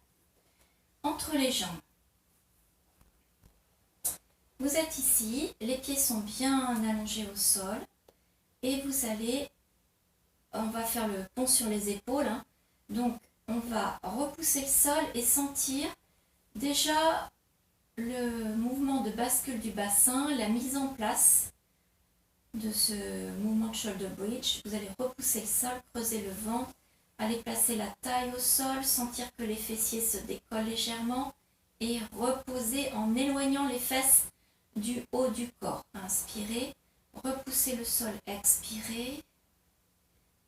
entre les jambes. Vous êtes ici, les pieds sont bien allongés au sol. Et vous allez, on va faire le pont sur les épaules. Hein. Donc, on va repousser le sol et sentir déjà le mouvement de bascule du bassin, la mise en place de ce mouvement de shoulder bridge. Vous allez repousser le sol, creuser le ventre, aller placer la taille au sol, sentir que les fessiers se décollent légèrement et reposer en éloignant les fesses du haut du corps. Inspirez, repoussez le sol, expirez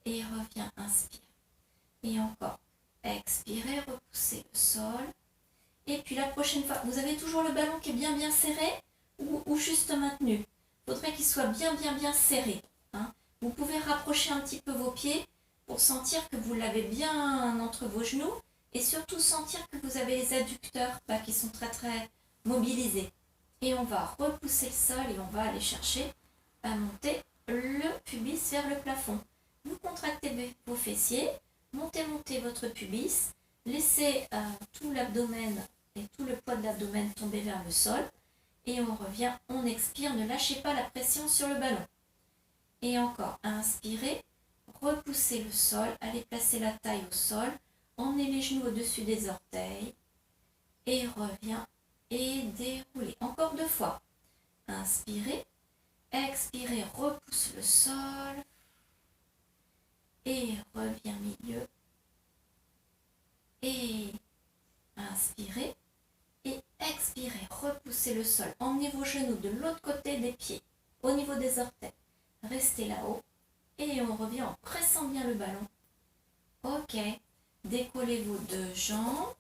et reviens, inspire. Et encore, expirez, repoussez le sol Et puis la prochaine fois, vous avez toujours le ballon qui est bien serré ou juste maintenu. Il faudrait qu'il soit bien serré. Hein. Vous pouvez rapprocher un petit peu vos pieds pour sentir que vous l'avez bien entre vos genoux et surtout sentir que vous avez les adducteurs qui sont très mobilisés. Et on va repousser le sol et on va aller chercher à monter le pubis vers le plafond. Vous contractez vos fessiers, montez votre pubis, laissez tout l'abdomen et tout le poids de l'abdomen tomber vers le sol. Et on revient, on expire, ne lâchez pas la pression sur le ballon. Et encore, inspirez, repoussez le sol, allez placer la taille au sol, emmenez les genoux au-dessus des orteils, et revient, et déroulez. Encore 2 fois. Inspirez, expirez, repousse le sol, et revient milieu, et inspirez, et expirez, repoussez le sol, emmenez vos genoux de l'autre côté des pieds, au niveau des orteils, restez là-haut, et on revient en pressant bien le ballon. Ok, décollez vos 2 jambes,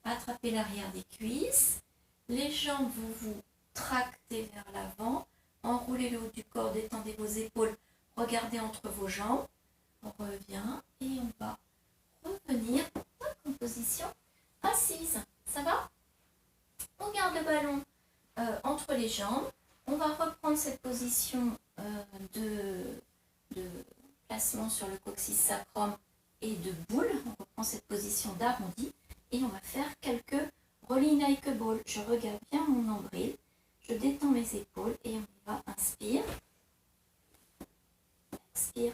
attrapez l'arrière des cuisses, les jambes vous tractez vers l'avant, enroulez le haut du corps, détendez vos épaules, regardez entre vos jambes, on revient et on va revenir en position assise, ça va? On garde le ballon entre les jambes, on va reprendre cette position de placement sur le coccyx sacrum et de boule, on reprend cette position d'arrondi et on va faire quelques rolling like a ball. Je regarde bien mon nombril, je détends mes épaules et on y va. Inspire, expire,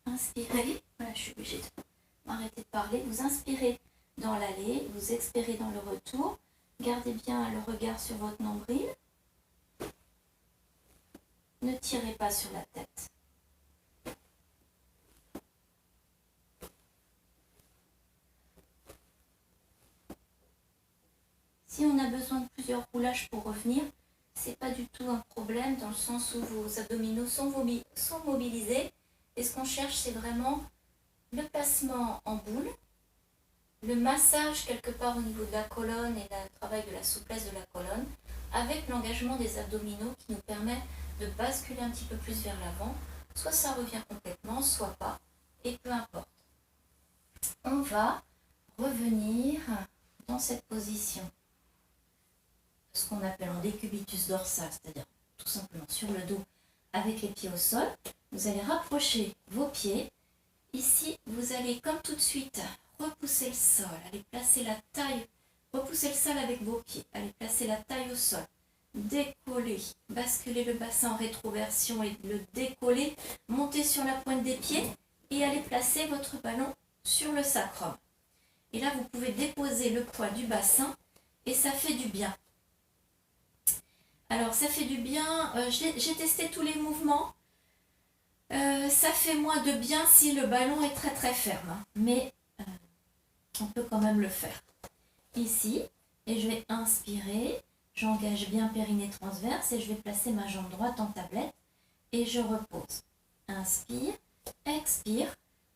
inspirez, voilà, je suis obligée de m'arrêter de parler, vous inspirez dans l'aller, vous expirez dans le retour, gardez bien le regard sur votre nombril, ne tirez pas sur la tête. Si on a besoin de plusieurs roulages pour revenir, c'est pas du tout un problème dans le sens où vos abdominaux sont mobilisés. Et ce qu'on cherche, c'est vraiment le placement en boule, le massage quelque part au niveau de la colonne et le travail de la souplesse de la colonne, avec l'engagement des abdominaux qui nous permet de basculer un petit peu plus vers l'avant. Soit ça revient complètement, soit pas, et peu importe. On va revenir dans cette position, ce qu'on appelle en décubitus dorsal, c'est-à-dire tout simplement sur le dos avec les pieds au sol. Vous allez rapprocher vos pieds. Ici, vous allez comme tout de suite repousser le sol, allez placer la taille, repoussez le sol avec vos pieds, allez placer la taille au sol, décoller, basculer le bassin en rétroversion et le décoller, monter sur la pointe des pieds et allez placer votre ballon sur le sacrum. Et là, vous pouvez déposer le poids du bassin et ça fait du bien. Alors, ça fait du bien, j'ai testé tous les mouvements. Ça fait moins de bien si le ballon est très ferme, hein. Mais on peut quand même le faire. Ici, et je vais inspirer, j'engage bien périnée transverse et je vais placer ma jambe droite en tablette et je repose. Inspire, expire,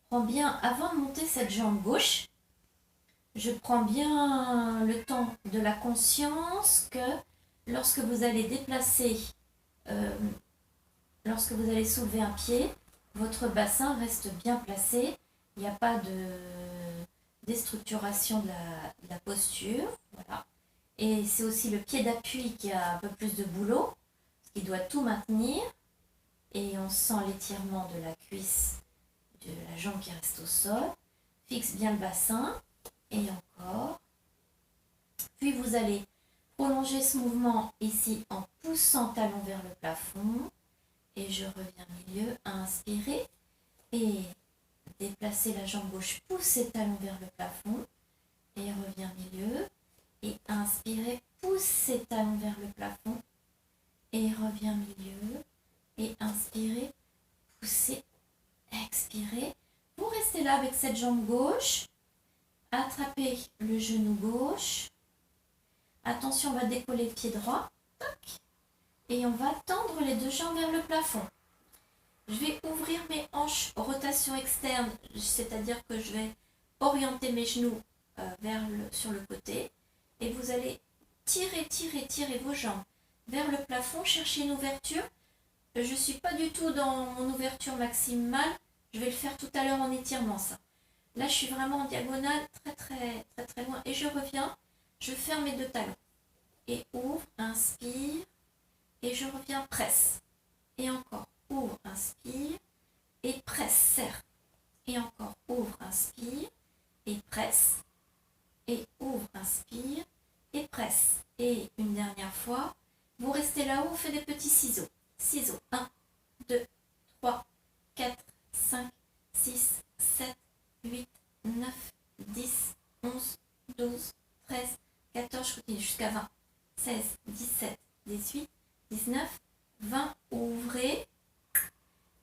prends bien, avant de monter cette jambe gauche, je prends bien le temps de la conscience que lorsque vous allez déplacer, lorsque vous allez soulever un pied, votre bassin reste bien placé. Il n'y a pas de déstructuration de la posture. Voilà. Et c'est aussi le pied d'appui qui a un peu plus de boulot, parce qu'il doit tout maintenir. Et on sent l'étirement de la cuisse, de la jambe qui reste au sol. Fixe bien le bassin. Et encore. Puis vous allez prolonger ce mouvement ici en poussant talon vers le plafond. Et je reviens milieu, inspirez et déplacez la jambe gauche, poussez talon vers le plafond et reviens milieu. Et inspirez, poussez talon vers le plafond et reviens milieu. Et inspirez, poussez, expirez. Vous restez là avec cette jambe gauche. Attrapez le genou gauche. Attention, on va décoller le pied droit. Toc. Et on va tendre les 2 jambes vers le plafond. Je vais ouvrir mes hanches, rotation externe, c'est-à-dire que je vais orienter mes genoux sur le côté. Et vous allez tirer vos jambes vers le plafond, chercher une ouverture. Je ne suis pas du tout dans mon ouverture maximale. Je vais le faire tout à l'heure en étirement, ça. Là, je suis vraiment en diagonale, très loin. Et je reviens, je ferme mes deux talons. Et ouvre, inspire. Et je reviens, presse. Et encore, ouvre, inspire. Et presse, serre. Et encore, ouvre, inspire. Et presse. Et ouvre, inspire. Et presse. Et une dernière fois, vous restez là-haut, vous faites des petits ciseaux. Ciseaux. 1, 2, 3, 4, 5, 6, 7, 8, 9, 10, 11, 12, 13, 14, je continue jusqu'à 20, 16, 17, 18, 19, 20, ouvrez.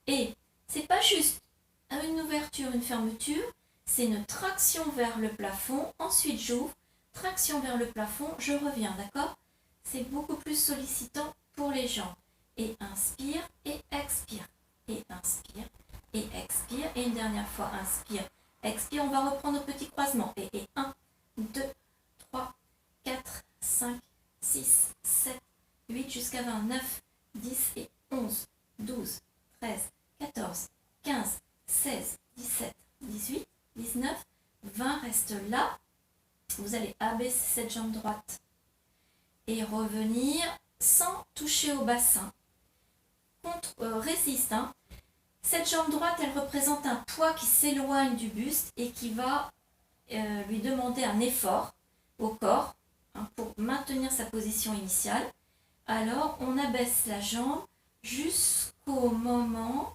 Et c'est pas juste une ouverture, une fermeture, c'est une traction vers le plafond, ensuite j'ouvre, traction vers le plafond, je reviens, d'accord? C'est beaucoup plus sollicitant pour les jambes. Et inspire et expire. Et inspire et expire. Et une dernière fois, inspire, expire. On va reprendre nos petits croisements. Et 1, 2, 3, 4, 5, 6, 7, 8 jusqu'à 20, 9, 10 et 11, 12, 13, 14, 15, 16, 17, 18, 19, 20. Reste là. Vous allez abaisser cette jambe droite et revenir sans toucher au bassin. Résiste. Hein. Cette jambe droite, elle représente un poids qui s'éloigne du buste et qui va lui demander un effort au corps pour maintenir sa position initiale. Alors, on abaisse la jambe jusqu'au moment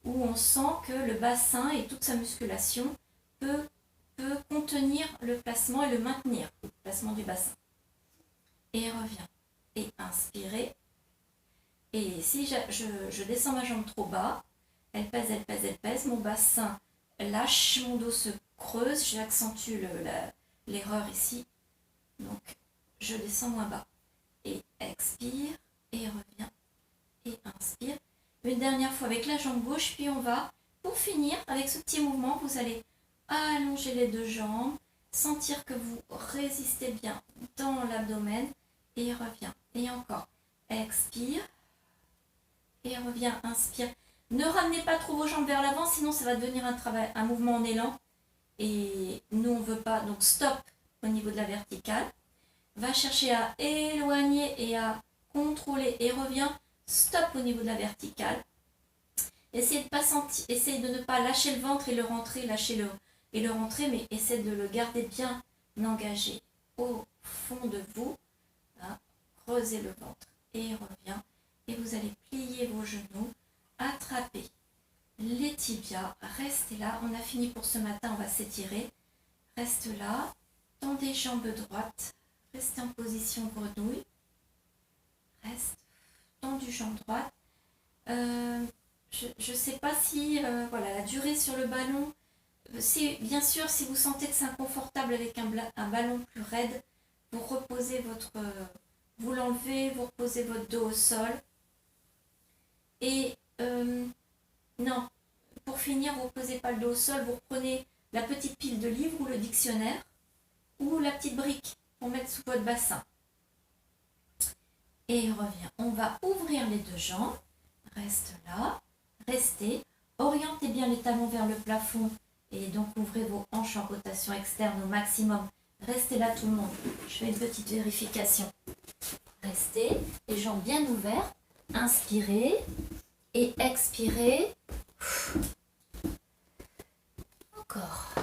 où on sent que le bassin et toute sa musculation peut contenir le placement et le maintenir, le placement du bassin. Et revient. Et inspirez. Et si je descends ma jambe trop bas, elle pèse, mon bassin lâche, mon dos se creuse, j'accentue l'erreur ici. Donc, je descends moins bas. Et expire, et reviens, et inspire. Une dernière fois avec la jambe gauche, puis on va, pour finir, avec ce petit mouvement, vous allez allonger les deux jambes, sentir que vous résistez bien dans l'abdomen, et reviens. Et encore, expire, et reviens, inspire. Ne ramenez pas trop vos jambes vers l'avant, sinon ça va devenir un mouvement en élan. Et nous, on ne veut pas. Donc, stop au niveau de la verticale. Va chercher à éloigner et à contrôler. Et reviens, stop au niveau de la verticale. Essayez de ne pas lâcher le ventre et le rentrer, lâcher-le et le rentrer, mais essayez de le garder bien engagé au fond de vous. Là, creusez le ventre et reviens. Et vous allez plier vos genoux, attraper les tibias, restez là. On a fini pour ce matin, on va s'étirer. Reste là, tendez jambes droites, restez en position grenouille. Reste tendu jambe droite. Je ne sais pas si voilà, la durée sur le ballon, bien sûr, si vous sentez que c'est inconfortable avec un ballon plus raide, vous reposez vous l'enlevez, vous reposez votre dos au sol. Et non, pour finir, vous ne posez pas le dos au sol, vous reprenez la petite pile de livres ou le dictionnaire ou la petite brique pour mettre sous votre bassin. Et revient. On va ouvrir les deux jambes. Reste là. Restez. Orientez bien les talons vers le plafond et donc ouvrez vos hanches en rotation externe au maximum. Restez là tout le monde. Je fais une petite vérification. Restez. Les jambes bien ouvertes. Inspirez et expirez. Encore.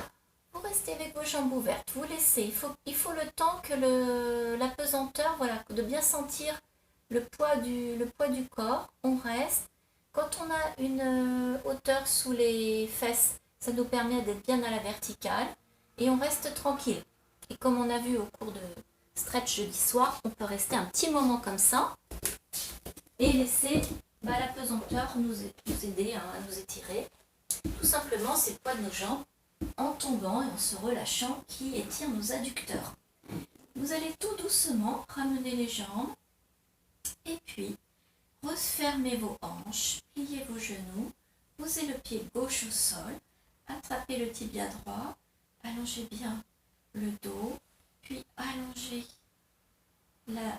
Vous restez avec vos jambes ouvertes. Vous laissez. Il faut le temps que la pesanteur, voilà, de bien sentir le poids du corps. On reste. Quand on a une hauteur sous les fesses, ça nous permet d'être bien à la verticale. Et on reste tranquille. Et comme on a vu au cours de stretch jeudi soir, on peut rester un petit moment comme ça. Et laisser la pesanteur nous aider à nous étirer. Tout simplement, c'est le poids de nos jambes en tombant et en se relâchant qui étire nos adducteurs. Vous allez tout doucement ramener les jambes et puis refermez vos hanches, pliez vos genoux, posez le pied gauche au sol, attrapez le tibia droit, allongez bien le dos, puis allongez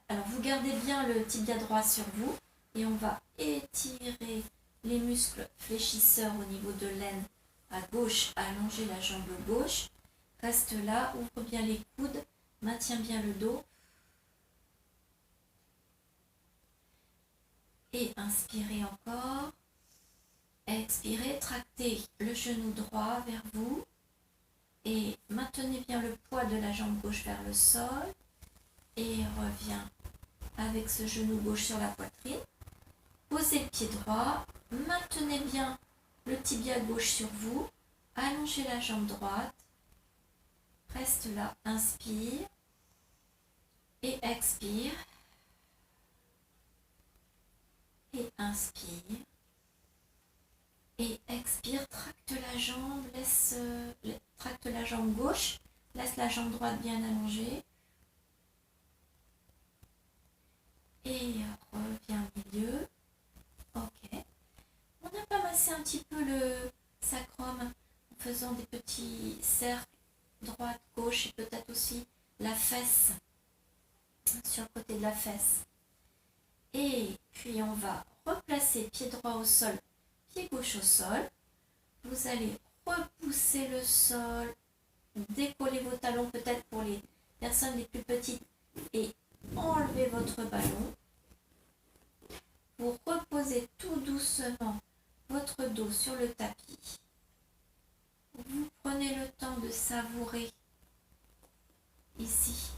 alors vous gardez bien le tibia droit sur vous et on va étirer les muscles fléchisseurs au niveau de l'aine à gauche, allongez la jambe gauche, reste là, ouvre bien les coudes, maintiens bien le dos et inspirez encore, expirez, tractez le genou droit vers vous et maintenez bien le poids de la jambe gauche vers le sol et reviens avec ce genou gauche sur la poitrine. Posez le pied droit, maintenez bien le tibia gauche sur vous, allongez la jambe droite, reste là, inspire et expire et inspire et expire, tracte la jambe, tracte la jambe gauche, laisse la jambe droite bien allongée. Et reviens au milieu. Ok. On a pas massé un petit peu le sacrum en faisant des petits cercles droite, gauche et peut-être aussi la fesse sur le côté de la fesse. Et puis on va replacer pied droit au sol, pied gauche au sol. Vous allez repousser le sol, décoller vos talons peut-être pour les personnes les plus petites et enlevez votre ballon. Vous reposez tout doucement votre dos sur le tapis. Vous prenez le temps de savourer ici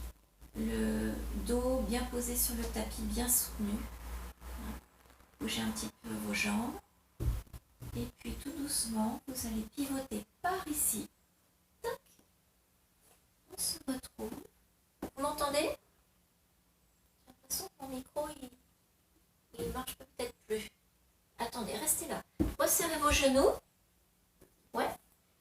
le dos bien posé sur le tapis, bien soutenu. Bougez un petit peu vos jambes. Et puis tout doucement, vous allez pivoter par ici. Tac. On se retrouve. Vous m'entendez? J'ai l'impression que mon micro, il marche peut-être plus. Attendez, restez là. Resserrez vos genoux. Ouais.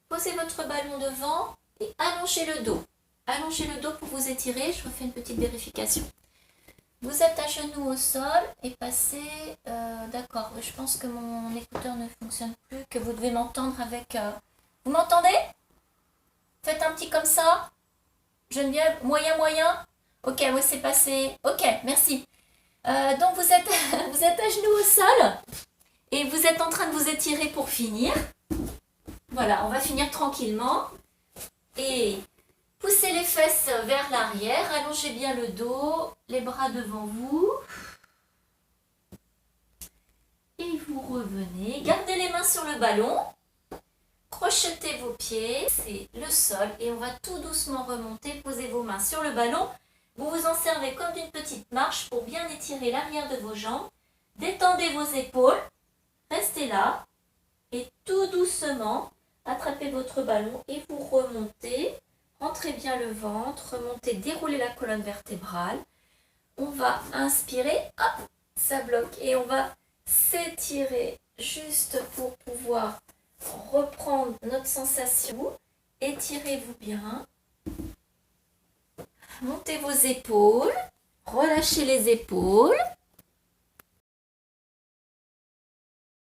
Posez votre ballon devant et allongez le dos. Allongez le dos pour vous étirer. Je refais une petite vérification. Vous êtes à genoux au sol et passez... D'accord, je pense que mon écouteur ne fonctionne plus, que vous devez m'entendre avec... Vous m'entendez? Faites un petit comme ça. Geneviève, moyen. Ok, oui, c'est passé. Ok, merci. Donc, vous êtes à genoux au sol et vous êtes en train de vous étirer pour finir. Voilà, on va finir tranquillement. Et poussez les fesses vers l'arrière, allongez bien le dos, les bras devant vous. Et vous revenez, gardez les mains sur le ballon, crochetez vos pieds, c'est le sol et on va tout doucement remonter, posez vos mains sur le ballon. Vous vous en servez comme d'une petite marche pour bien étirer l'arrière de vos jambes. Détendez vos épaules, restez là et tout doucement, attrapez votre ballon et vous remontez. Rentrez bien le ventre, remontez, déroulez la colonne vertébrale. On va inspirer, hop, ça bloque et on va s'étirer juste pour pouvoir reprendre notre sensation. Étirez-vous bien. Montez vos épaules, relâchez les épaules.